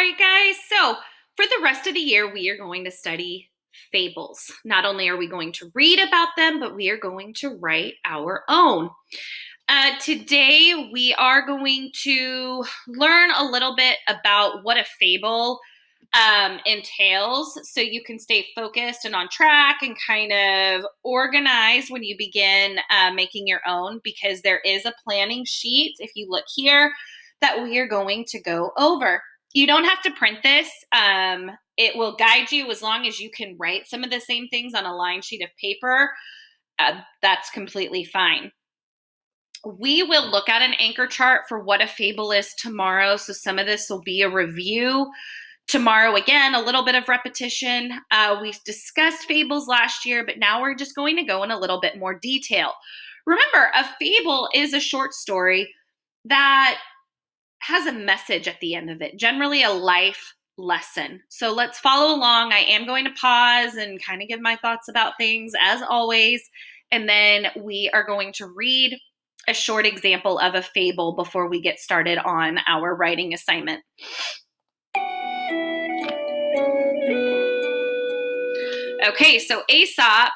right, guys. So for the rest of the year, we are going to study fables. Not only are we going to read about them, but we are going to write our own. Today, we are going to learn a little bit about what a fable entails so you can stay focused and on track and kind of organized when you begin making your own, because there is a planning sheet, if you look here, that we are going to go over. You don't have to print this. It will guide you as long as you can write some of the same things on a line sheet of paper. That's completely fine. We will look at an anchor chart for what a fable is tomorrow. So some of this will be a review. Tomorrow, again, a little bit of repetition. We discussed fables last year, but now we're just going to go in a little bit more detail. Remember, a fable is a short story that has a message at the end of it, generally a life lesson. So let's follow along. I am going to pause and kind of give my thoughts about things as always, and then we are going to read a short example of a fable before we get started on our writing assignment. Okay, so Aesop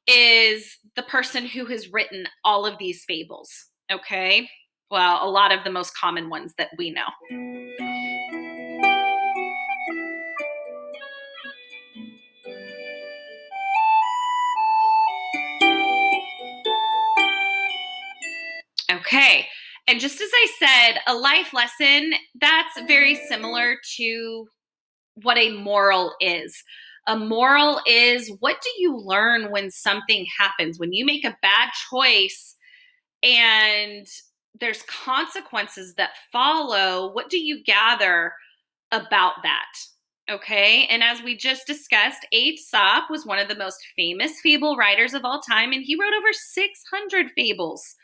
is the person who has written all of these fables, okay? Well, a lot of the most common ones that we know. Okay, and just as I said, a life lesson, that's very similar to what a moral is. A moral is, what do you learn when something happens? When you make a bad choice and there's consequences that follow, what do you gather about that? Okay, and as we just discussed, Aesop was one of the most famous fable writers of all time, and he wrote over 600 fables.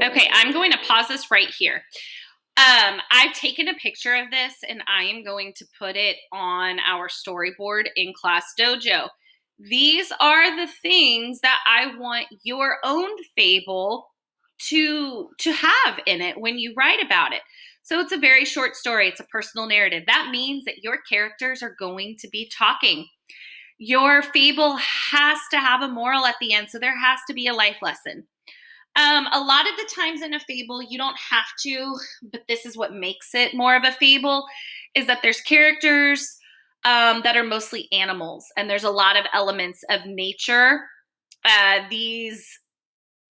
Okay, I'm going to pause this right here. I've taken a picture of this and I am going to put it on our storyboard in Class Dojo. These are the things that I want your own fable to have in it when you write about it. So it's a very short story. It's a personal narrative. That means that your characters are going to be talking. Your fable has to have a moral at the end, so there has to be a life lesson. A lot of the times in a fable, you don't have to, but this is what makes it more of a fable, is that there's characters that are mostly animals, and there's a lot of elements of nature. These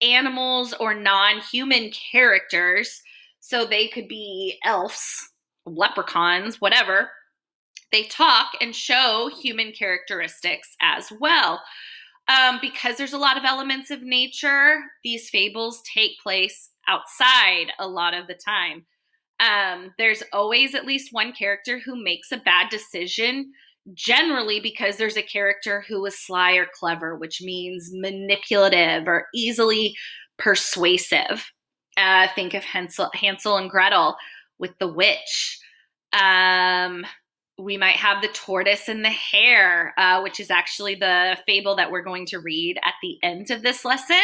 animals or non-human characters, so they could be elves, leprechauns, whatever, they talk and show human characteristics as well. Because there's a lot of elements of nature, these fables take place outside a lot of the time. There's always at least one character who makes a bad decision, generally because there's a character who is sly or clever, which means manipulative or easily persuasive. Think of Hansel and Gretel with the witch. We might have the tortoise and the hare, which is actually the fable that we're going to read at the end of this lesson.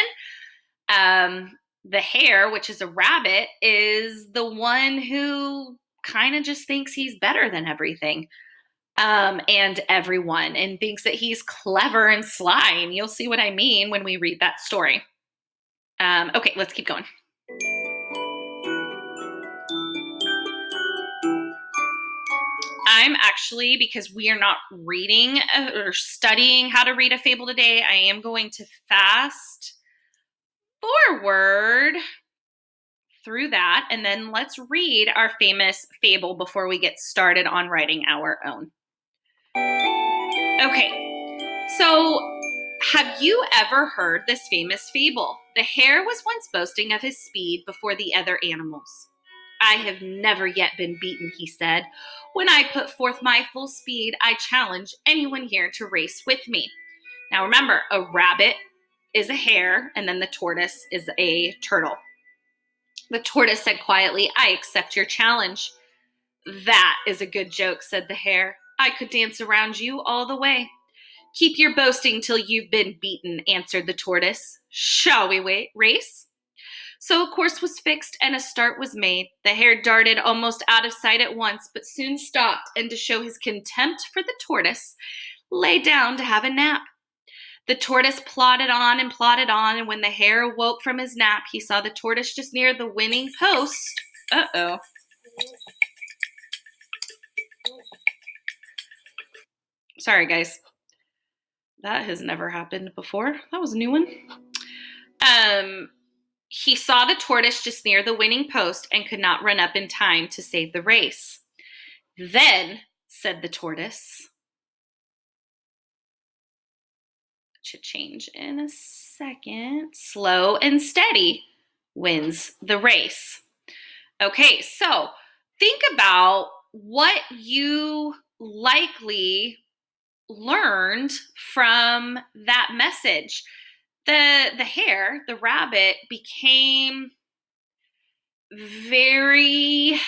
The hare, which is a rabbit, is the one who kind of just thinks he's better than everything and everyone, and thinks that he's clever and sly. And you'll see what I mean when we read that story. Okay, let's keep going. I'm actually, because we are not reading or studying how to read a fable today, I am going to fast forward through that, and then let's read our famous fable before we get started on writing our own. Okay, so have you ever heard this famous fable? The hare was once boasting of his speed before the other animals. I have never yet been beaten, he said. When I put forth my full speed, I challenge anyone here to race with me. Now remember, a rabbit is a hare, and then the tortoise is a turtle. The tortoise said quietly, I accept your challenge. That is a good joke, said the hare. I could dance around you all the way. Keep your boasting till you've been beaten, answered the tortoise. Shall we race? So a course was fixed and a start was made. The hare darted almost out of sight at once, but soon stopped, and to show his contempt for the tortoise, lay down to have a nap. The tortoise plodded on, and when the hare awoke from his nap, he saw the tortoise just near the winning post. Uh-oh. Sorry, guys. That has never happened before. That was a new one. He saw the tortoise just near the winning post and could not run up in time to save the race. Then, said the tortoise, should change in a second, slow and steady wins the race. Okay, so think about what you likely learned from that message. The hare, the rabbit, became very,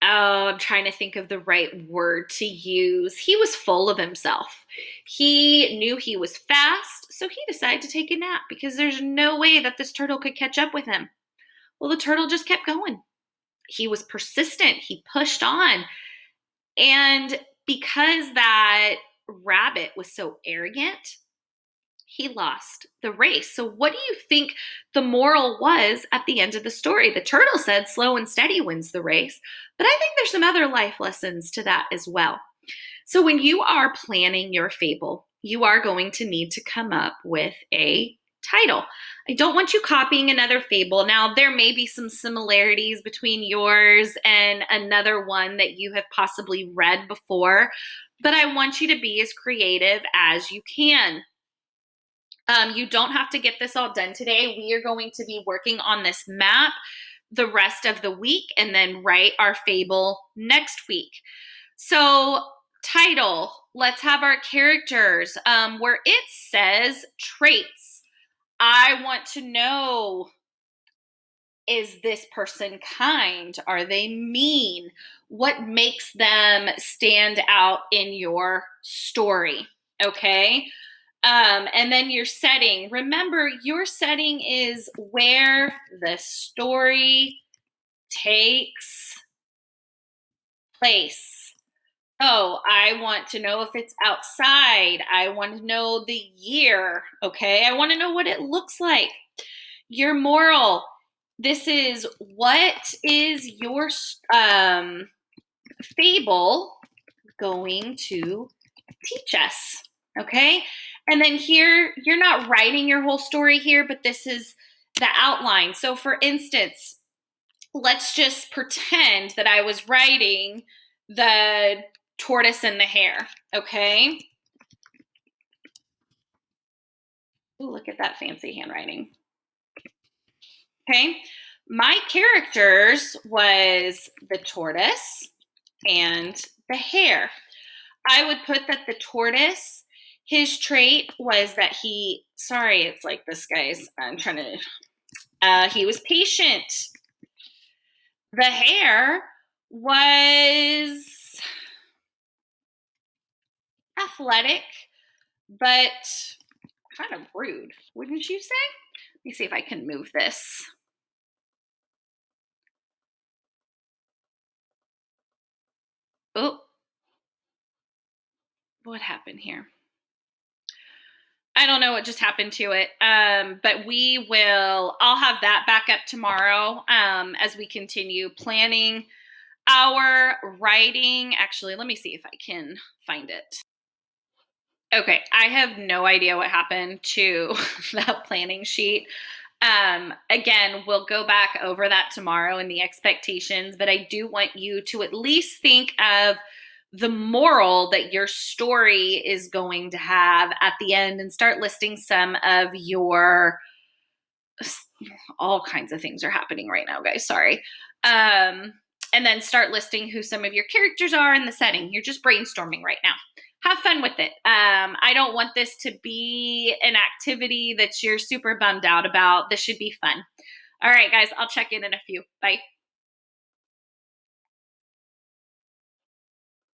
I'm trying to think of the right word to use. He was full of himself. He knew he was fast, so he decided to take a nap because there's no way that this turtle could catch up with him. Well, the turtle just kept going. He was persistent. He pushed on. And because that rabbit was so arrogant, he lost the race. So what do you think the moral was at the end of the story? The turtle said slow and steady wins the race, but I think there's some other life lessons to that as well. So when you are planning your fable, you are going to need to come up with a title. I don't want you copying another fable. Now, there may be some similarities between yours and another one that you have possibly read before, but I want you to be as creative as you can. You don't have to get this all done today. We are going to be working on this map the rest of the week and then write our fable next week. So, title, let's have our characters. Where it says traits, I want to know, is this person kind? Are they mean? What makes them stand out in your story? Okay. And then your setting. Remember, your setting is where the story takes place. Oh, I want to know if it's outside. I want to know the year. Okay. I want to know what it looks like. Your moral. This is what is your fable going to teach us. Okay. And then here, you're not writing your whole story here, but this is the outline. So for instance, let's just pretend that I was writing the tortoise and the hare. Okay. Ooh, look at that fancy handwriting. Okay. My characters was the tortoise and the hare. I would put that the tortoise, his trait was that it's like this, guys. I'm trying to, he was patient. The hare was athletic, but kind of rude, wouldn't you say? Let me see if I can move this. Oh, what happened here? I don't know what just happened to it, but I'll have that back up tomorrow as we continue planning our writing. Actually, let me see if I can find it. Okay, I have no idea what happened to that planning sheet. Again, we'll go back over that tomorrow in the expectations, but I do want you to at least think of the moral that your story is going to have at the end and start listing some of your, all kinds of things are happening right now, guys. Sorry. And then start listing who some of your characters are in the setting. You're just brainstorming right now. have fun with it. I don't want this to be an activity that you're super bummed out about. This should be fun. All right, guys, I'll check in a few. Bye.